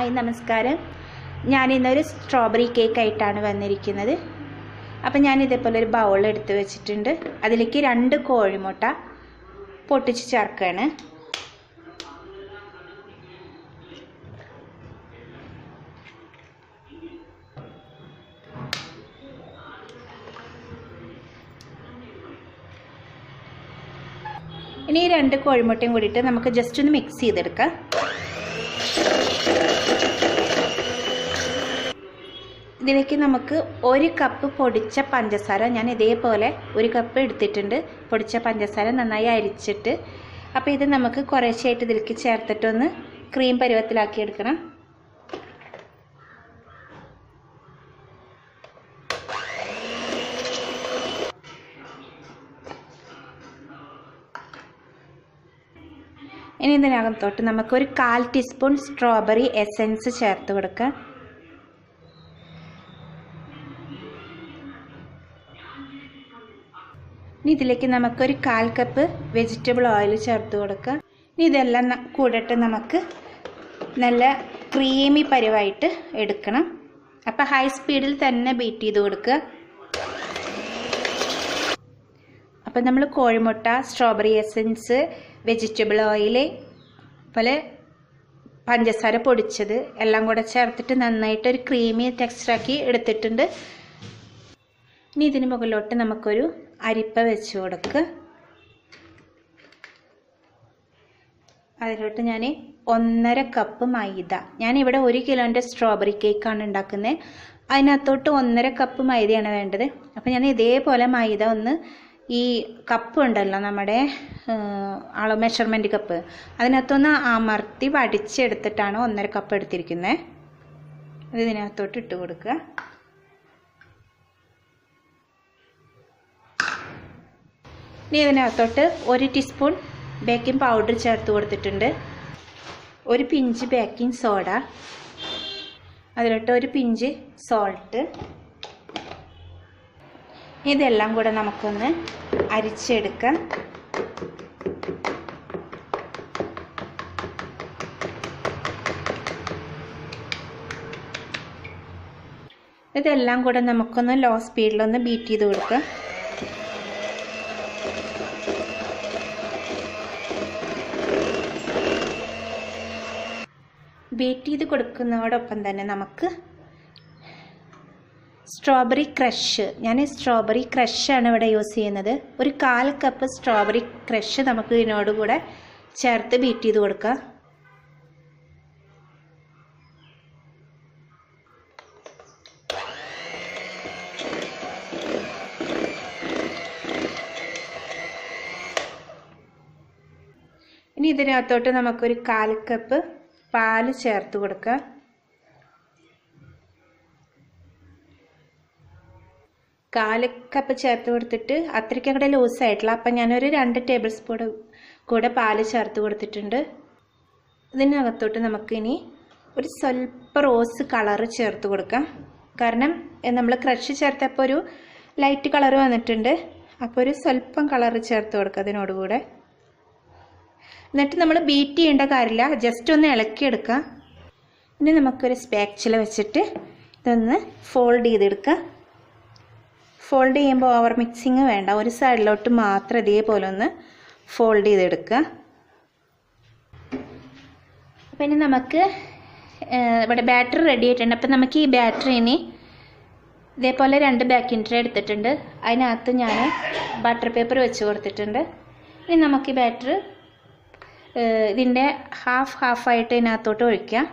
Hi നമസ്കാരം. ഞാനിന്നൊരു strawberry cake ആയിട്ടാണ് വന്നിരിക്കുന്നത്. അപ്പോൾ ഞാൻ ഇതേപോലെ ഒരു ബൗൾ എടുത്ത് വെച്ചിട്ടുണ്ട്. അതിലേക്ക് 2 കോഴിമുട്ട പൊട്ടിച്ച് ചേർക്കുകയാണ്. ഇനി 2 കോഴിമുട്ടയും കൂടിയിട്ട് നമുക്ക് ജസ്റ്റ് ഒന്ന് മിക്സ് ചെയ്തെടുക്കാം. ഇതിലേക്ക് നമുക്ക് 1 കപ്പ് പൊടിച്ച പഞ്ചസാര, ഞാൻ ഇതേപോലെ 1 കപ്പ് എടുത്തിട്ടുണ്ട്. പൊടിച്ച പഞ്ചസാര നന്നായി അരിച്ചിട്ട്, അപ്പോൾ ഇത് നമുക്ക് കുറേശ്ശായിട്ട് ഇതിലേക്ക് ചേർത്തിട്ടൊന്ന് ക്രീം പരുവത്തിലാക്കി എടുക്കണം. ഇനി ഇതിനകത്തോട്ട് നമുക്കൊരു 1/4 ടീസ്പൂൺ സ്ട്രോബെറി എസൻസ് ചേർത്ത് കൊടുക്കാം. ഇനി ഇതിലേക്ക് നമുക്കൊരു 1/4 കപ്പ് വെജിറ്റബിൾ ഓയിൽ ചേർത്ത് കൊടുക്കാം. ഇനി ഇതെല്ലാം കൂടിയിട്ട് നമുക്ക് നല്ല ക്രീമി പരുവായിട്ട് എടുക്കണം. അപ്പോൾ ഹൈ സ്പീഡിൽ തന്നെ ബീറ്റ് ചെയ്ത് കൊടുക്കുക. അപ്പോൾ നമ്മൾ കോഴിമുട്ട, സ്ട്രോബെറി എസൻസ്, വെജിറ്റബിൾ ഓയിൽ, പോലെ പഞ്ചസാര പൊടിച്ചത് എല്ലാം കൂടെ ചേർത്തിട്ട് നന്നായിട്ട് ഒരു ക്രീമി ടെക്സ്ചറാക്കി എടുത്തിട്ടുണ്ട്. ഇനി ഇതിന് മുകളിലോട്ട് നമുക്കൊരു അരിപ്പ വെച്ച് കൊടുക്കുക. അതിലോട്ട് ഞാൻ 1.5 കപ്പ് മൈദ, ഞാനിവിടെ 1 കിലോൻ്റെ സ്ട്രോബെറി കേക്കാണ് ഉണ്ടാക്കുന്നത്. അതിനകത്തോട്ട് 1.5 കപ്പ് മൈദയാണ് വേണ്ടത്. അപ്പോൾ ഞാൻ ഇതേപോലെ മൈദ ഒന്ന്, ഈ കപ്പ് ഉണ്ടല്ലോ നമ്മുടെ അളവ് മെഷർമെൻറ്റ് കപ്പ്, അതിനകത്തൊന്ന് അമർത്തി വടിച്ചെടുത്തിട്ടാണ് 1.5 കപ്പ് എടുത്തിരിക്കുന്നത്. അത് ഇതിനകത്തോട്ട് ഇട്ട് കൊടുക്കുക. ഇനി ഇതിനകത്തോട്ട് 1 ടീസ്പൂൺ ബേക്കിംഗ് പൗഡർ ചേർത്ത് കൊടുത്തിട്ടുണ്ട്. 1 പിഞ്ച് ബേക്കിംഗ് സോഡ, അതിലോട്ട് 1 പിഞ്ച് സോൾട്ട്. ഇതെല്ലാം കൂടെ നമുക്കൊന്ന് അരിച്ചെടുക്കാം. ഇതെല്ലാം കൂടെ നമുക്കൊന്ന് ലോ സ്പീഡിലൊന്ന് ബീറ്റ് ചെയ്ത് കൊടുക്കാം. ബീറ്റ് ചെയ്ത് കൊടുക്കുന്നതോടൊപ്പം തന്നെ നമുക്ക് സ്ട്രോബെറി ക്രഷ്, ഞാൻ സ്ട്രോബെറി ക്രഷാണ് ഇവിടെ യൂസ് ചെയ്യുന്നത്. ഒരു 1/4 കപ്പ് സ്ട്രോബെറി ക്രഷ് നമുക്ക് ഇതിനോട് കൂടെ ചേർത്ത് ബീറ്റ് ചെയ്ത് കൊടുക്കാം. ഇനി ഇതിനകത്തോട്ട് നമുക്കൊരു 1/4 കപ്പ് പാല് ചേർത്ത് കൊടുക്കാം. കാൽ കപ്പ് ചേർത്ത് കൊടുത്തിട്ട് അത്രയ്ക്ക് അങ്ങോട്ട് ലൂസായിട്ടില്ല. അപ്പം ഞാനൊരു 2 ടേബിൾ സ്പൂൺ കൂടെ പാല് ചേർത്ത് കൊടുത്തിട്ടുണ്ട്. ഇതിനകത്തോട്ട് നമുക്കിനി ഒരു സ്വല്പം റോസ് കളറ് ചേർത്ത് കൊടുക്കാം. കാരണം നമ്മൾ ക്രഷ് ചേർത്തപ്പോൾ ഒരു ലൈറ്റ് കളർ വന്നിട്ടുണ്ട്. അപ്പോൾ ഒരു സ്വല്പം കളറ് ചേർത്ത് കൊടുക്കുക അതിനോടുകൂടെ. എന്നിട്ട് നമ്മൾ ബീറ്റ് ചെയ്യേണ്ട കാര്യമില്ല, ജസ്റ്റ് ഒന്ന് ഇളക്കിയെടുക്കുക. ഇനി നമുക്കൊരു സ്പാച്ചുല വെച്ചിട്ട് ഇതൊന്ന് ഫോൾഡ് ചെയ്തെടുക്കുക. ഫോൾഡ് ചെയ്യുമ്പോൾ ഓവർ മിക്സിങ് വേണ്ട, ഒരു സൈഡിലോട്ട് മാത്രം ഇതേപോലെ ഒന്ന് ഫോൾഡ് ചെയ്തെടുക്കുക. അപ്പോൾ ഇനി നമുക്ക് ഇവിടെ ബാറ്റർ റെഡി ആയിട്ടുണ്ട്. അപ്പോൾ നമുക്ക് ഈ ബാറ്റർ ഇനി ഇതേപോലെ 2 ബേക്കിംഗ് ട്രേ എടുത്തിട്ടുണ്ട്. അതിനകത്ത് ഞാൻ ബട്ടർ പേപ്പർ വെച്ച് കൊടുത്തിട്ടുണ്ട്. ഇനി നമുക്ക് ഈ ബാറ്റർ ഇതിൻ്റെ ഹാഫായിട്ട് ഇതിനകത്തോട്ട് ഒഴിക്കാം.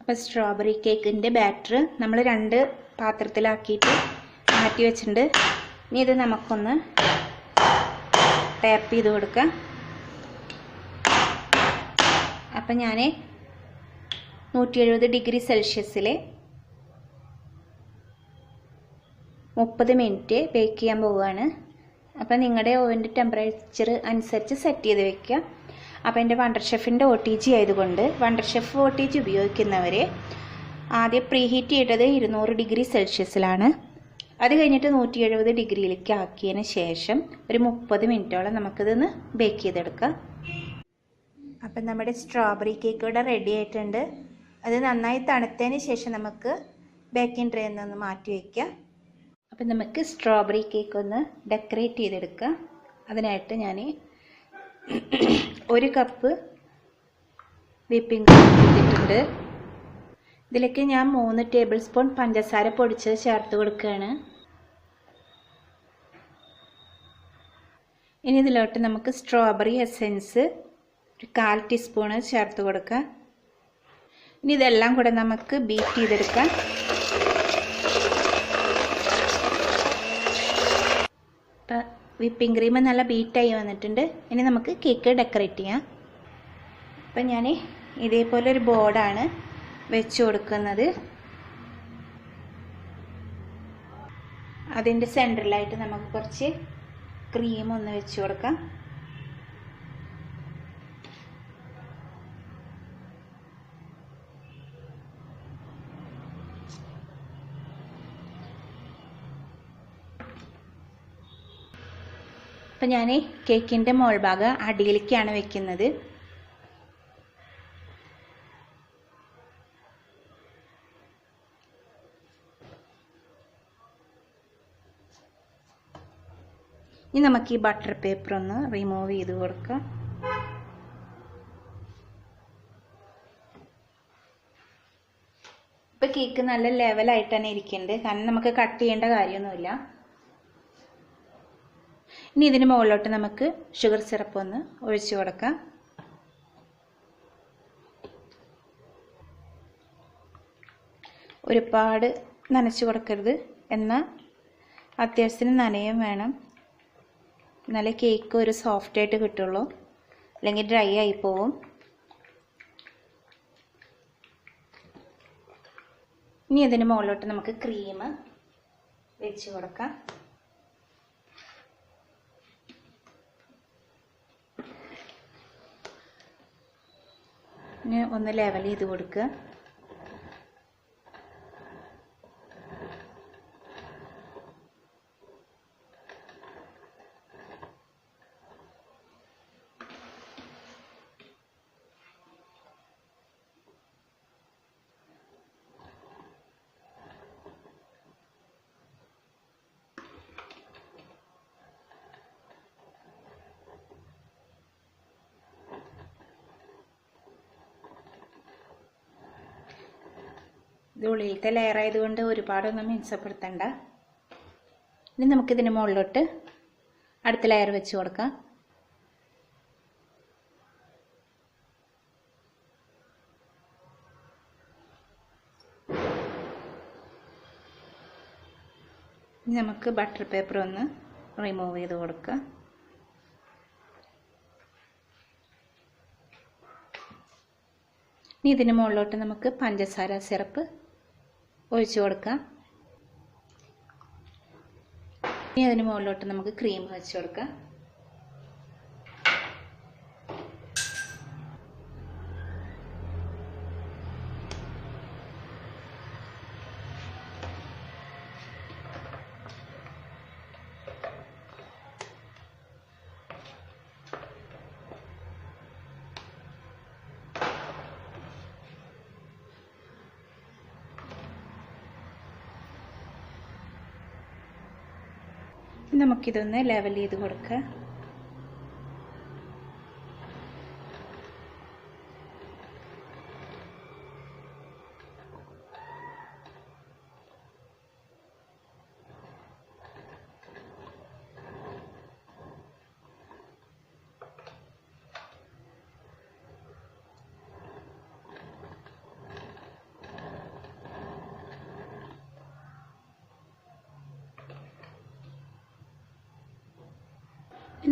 അപ്പോൾ സ്ട്രോബെറി കേക്കിൻ്റെ ബാറ്റർ നമ്മൾ 2 പാത്രത്തിലാക്കിയിട്ട് മാറ്റി വെച്ചിട്ടുണ്ട്. ഇനി ഇത് നമുക്കൊന്ന് ടാപ്പ് ചെയ്ത് കൊടുക്കാം. അപ്പം ഞാൻ 170 ഡിഗ്രി സെൽഷ്യസിൽ 30 മിനിറ്റ് ബേക്ക് ചെയ്യാൻ പോവുകയാണ്. അപ്പോൾ നിങ്ങളുടെ ഓവൻ്റെ ടെമ്പറേച്ചർ അനുസരിച്ച് സെറ്റ് ചെയ്ത് വെക്കുക. അപ്പോൾ എൻ്റെ വണ്ടർ ഷെഫിൻ്റെ OTG ആയതുകൊണ്ട് വണ്ടർ ഷെഫ് OTG ഉപയോഗിക്കുന്നവർ ആദ്യം പ്രീഹീറ്റ് ചെയ്തത് 200 ഡിഗ്രി സെൽഷ്യസിലാണ്. അത് കഴിഞ്ഞിട്ട് 170 ഡിഗ്രിയിലേക്ക് ആക്കിയതിന് ശേഷം ഒരു 30 മിനിറ്റോളം നമുക്കിതൊന്ന് ബേക്ക് ചെയ്തെടുക്കാം. അപ്പം നമ്മുടെ സ്ട്രോബെറി കേക്ക് ഇവിടെ റെഡി ആയിട്ടുണ്ട്. അത് നന്നായി തണുത്തതിന് ശേഷം നമുക്ക് ബേക്കിംഗ് ട്രേയിൽ നിന്ന് മാറ്റി വയ്ക്കാം. അപ്പം നമുക്ക് സ്ട്രോബെറി കേക്ക് ഒന്ന് ഡെക്കറേറ്റ് ചെയ്തെടുക്കാം. അതിനായിട്ട് ഞാൻ 1 കപ്പ് വിപ്പിംഗ് ക്രീം എടുത്തിട്ടുണ്ട്. ഇതിലേക്ക് ഞാൻ 3 ടേബിൾ സ്പൂൺ പഞ്ചസാര പൊടിച്ചത് ചേർത്ത് കൊടുക്കുകയാണ്. ഇനി ഇതിലോട്ട് നമുക്ക് സ്ട്രോബെറി എസെൻസ് ഒരു 1/4 ടീസ്പൂണ് ചേർത്ത് കൊടുക്കാം. ഇനി ഇതെല്ലാം കൂടെ നമുക്ക് ബീറ്റ് ചെയ്തെടുക്കാം. ഇപ്പം വിപ്പിംഗ് ക്രീം നല്ല ബീറ്റായി വന്നിട്ടുണ്ട്. ഇനി നമുക്ക് കേക്ക് ഡെക്കറേറ്റ് ചെയ്യാം. അപ്പം ഞാൻ ഇതേപോലെ ഒരു ബോർഡാണ് വെച്ച് കൊടുക്കുന്നത്. അതിൻ്റെ സെൻറ്ററിലായിട്ട് നമുക്ക് കുറച്ച് ക്രീം ഒന്ന് വെച്ച് കൊടുക്കാം. അപ്പം ഞാൻ കേക്കിൻ്റെ മോൾ ഭാഗം അടിയിലേക്കാണ് വെക്കുന്നത്. ഇനി നമുക്ക് ഈ ബട്ടർ പേപ്പർ ഒന്ന് റിമൂവ് ചെയ്ത് കൊടുക്കാം. ഇപ്പം കേക്ക് നല്ല ലെവലായിട്ട് തന്നെ ഇരിക്കുന്നുണ്ട്, കാരണം നമുക്ക് കട്ട് ചെയ്യേണ്ട കാര്യമൊന്നുമില്ല. ഇനി ഇതിന് മുകളിലോട്ട് നമുക്ക് ഷുഗർ സിറപ്പ് ഒന്ന് ഒഴിച്ചു കൊടുക്കാം. ഒരുപാട് നനച്ചു കൊടുക്കരുത്, എന്നാൽ അത്യാവശ്യത്തിന് നനയും വേണം. നല്ല കേക്ക് ഒരു സോഫ്റ്റായിട്ട് കിട്ടുള്ളൂ, അല്ലെങ്കിൽ ഡ്രൈ ആയി പോവും. ഇനി ഇതിന് മുകളിലോട്ട് നമുക്ക് ക്രീം വെച്ച് കൊടുക്കാം. ഇനി ഒന്ന് ലെവൽ ചെയ്ത് കൊടുക്കുക. ഇത് ഉള്ളിലത്തെ ലെയർ ആയതുകൊണ്ട് ഒരുപാടൊന്നും മിനുസപ്പെടുത്തണ്ട. ഇനി നമുക്കിതിന് മുകളിലോട്ട് അടുത്ത ലെയർ വെച്ച് കൊടുക്കാം. ഇനി നമുക്ക് ബട്ടർ പേപ്പർ ഒന്ന് റിമൂവ് ചെയ്ത് കൊടുക്കാം. ഇനി ഇതിന് മുകളിലോട്ട് നമുക്ക് പഞ്ചസാര സിറപ്പ് ഒഴിച്ചു കൊടുക്കാം. ഇനി അതിന് മുകളിലോട്ട് നമുക്ക് ക്രീം വെച്ച് കൊടുക്കാം. നമുക്കിതൊന്ന് ലെവൽ ചെയ്ത് കൊടുക്കാം.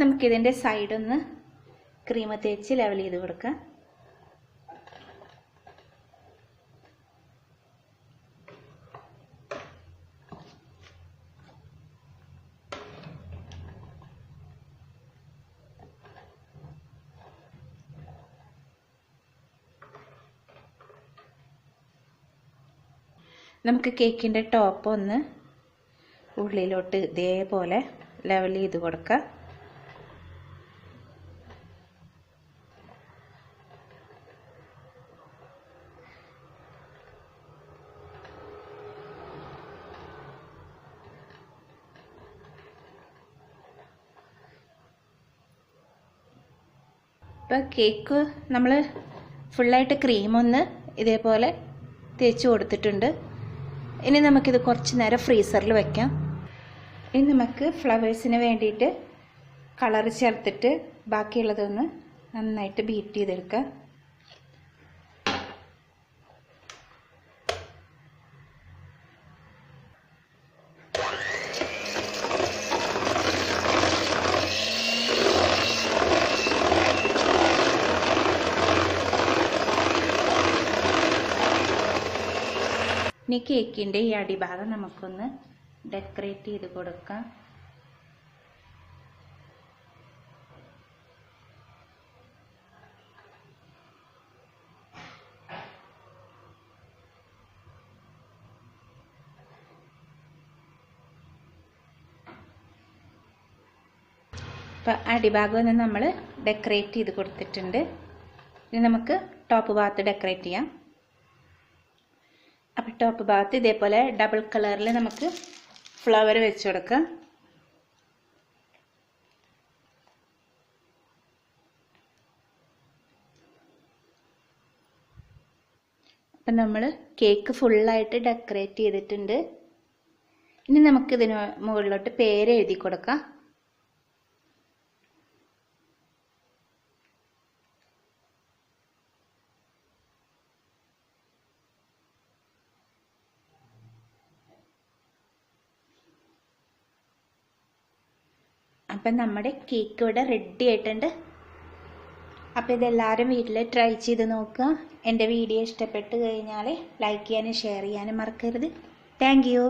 നമുക്കിതിൻ്റെ സൈഡൊന്ന് ക്രീം തേച്ച് ലെവൽ ചെയ്ത് കൊടുക്കാം. നമുക്ക് കേക്കിൻ്റെ ടോപ്പ് ഒന്ന് ഉള്ളിലോട്ട് ഇതേപോലെ ലെവൽ ചെയ്ത് കൊടുക്കുക. ഇപ്പോൾ കേക്ക് നമ്മൾ ഫുള്ളായിട്ട് ക്രീമൊന്ന് ഇതേപോലെ തേച്ച് കൊടുത്തിട്ടുണ്ട്. ഇനി നമുക്കിത് കുറച്ച് നേരം ഫ്രീസറിൽ വെക്കാം. ഇനി നമുക്ക് ഫ്ലവേഴ്സിന് വേണ്ടിയിട്ട് കളർ ചേർത്തിട്ട് ബാക്കിയുള്ളതൊന്ന് നന്നായിട്ട് ബീറ്റ് ചെയ്തെടുക്കാം. ഇനി കേക്കിൻ്റെ ഈ അടിഭാഗം നമുക്കൊന്ന് ഡെക്കറേറ്റ് ചെയ്ത് കൊടുക്കാം. അപ്പം അടിഭാഗം ഒന്ന് നമ്മൾ ഡെക്കറേറ്റ് ചെയ്ത് കൊടുത്തിട്ടുണ്ട്. ഇനി നമുക്ക് ടോപ്പ് ഭാഗത്ത് ഡെക്കറേറ്റ് ചെയ്യാം. അപ്പോൾ ടോപ്പ് ഭാഗത്ത് ഇതേപോലെ ഡബിൾ കളറിൽ നമുക്ക് ഫ്ലവർ വെച്ച് കൊടുക്കാം. അപ്പം നമ്മൾ കേക്ക് ഫുള്ളായിട്ട് ഡെക്കറേറ്റ് ചെയ്തിട്ടുണ്ട്. ഇനി നമുക്കിതിന് മുകളിലോട്ട് പേര് എഴുതി കൊടുക്കാം. അപ്പം നമ്മുടെ കേക്ക് ഇവിടെ റെഡി ആയിട്ടുണ്ട്. അപ്പോൾ ഇതെല്ലാവരും വീട്ടിൽ ട്രൈ ചെയ്ത് നോക്കുക. എൻ്റെ വീഡിയോ ഇഷ്ടപ്പെട്ട് കഴിഞ്ഞാൽ ലൈക്ക് ചെയ്യാനും ഷെയർ ചെയ്യാനും മറക്കരുത്. Thank you.